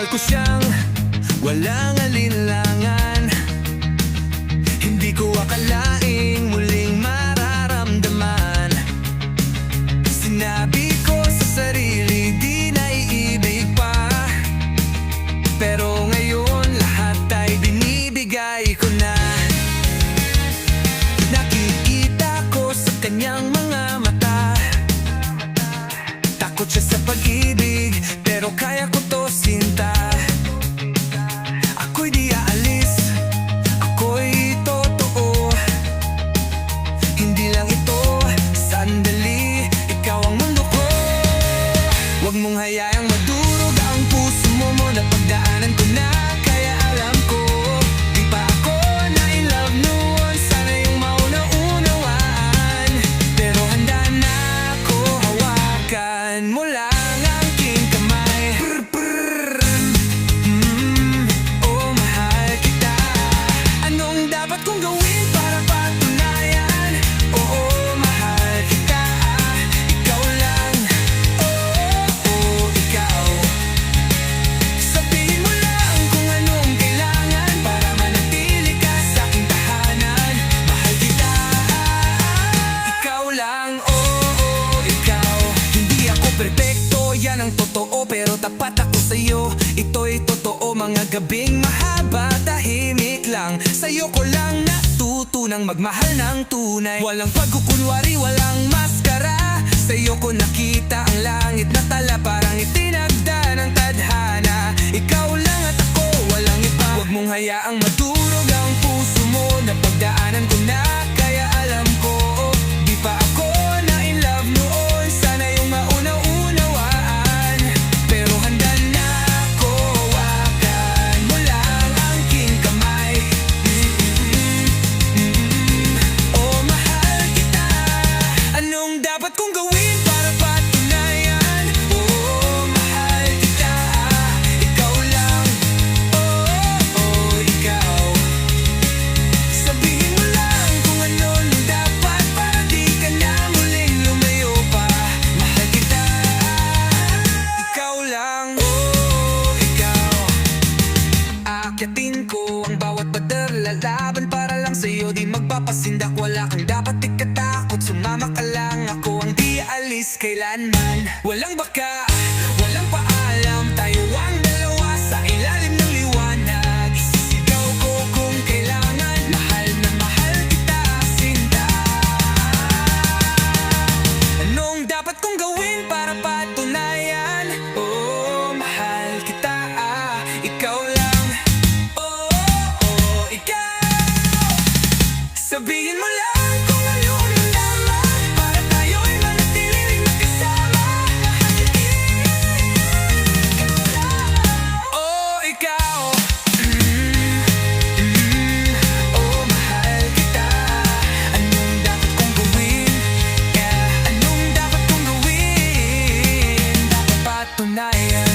Minahal ko siyang walang alinlangan. Hindi ko akalaing muling mararamdaman. Sinabi ko sa sarili di na iibig pa, pero ngayon lahat ay binibigay ko na. Nakikita ko sa kanyang mga mata, takot siya sa pag-ibig, pero kaya ko to sinta. Ako'y di aalis, ako'y totoo. Hindi lang ito sandali, ikaw ang mundo ko. Huwag mong hayaang madurog ang puso mo na pagdaanan ko na. Kaya alam ko, di pa ako na in love noon. Sana yung mauna-unawaan, pero handa na ako hawakan mo lang. Perpekto, yan ang totoo, pero tapat ako sa'yo. Ito'y totoo, mga gabing mahaba, tahimik lang. Sa'yo ko lang natutunang magmahal ng tunay. Walang pagkukunwari, walang maskara. Sa'yo ko nakita ang langit na tala, parang itinagda ng tadhana. Ikaw lang at ako, walang iba. Huwag mong hayaang madurog ang puso mo na pagdaanan ko na. Kaya alam ko, di pa ako na in love noon. Sana yung mauna-unawaan, pero handa na ako hawakan mo lang ang aking kamay. Oh, mahal kita. Anong dapat kong gawin para patunayan? Oh, mahal kita. Ikaw lang. Oh, ikaw. Sabihin mo lang kung ano nung dapat para di ka na muling lumayo pa. Mahal kita. Ikaw lang. Oh, ikaw. Aakyatin ko ang bawat pader, lalaban para lang sa'yo. Di magpapasindak, wala kang dapat ikatakot. Sumama ka lang, ako ang di alis kailanman. Walang baka, walang paalam, tayo ang dalawa sa ilalim ng liwanag. Isisigaw ko kung kailangan, mahal na mahal kita, sinta. Anong dapat kong gawin para patunayan? Oh, mahal kita, ikaw lang. Oh, ikaw. Sabihin mo lang kung ano ang dapat para tayo'y manatiling magkasama. Oh, ikaw. Oh, mahal kita. Anong dapat kong gawin? Anong dapat kong gawin? Dapat patunayan.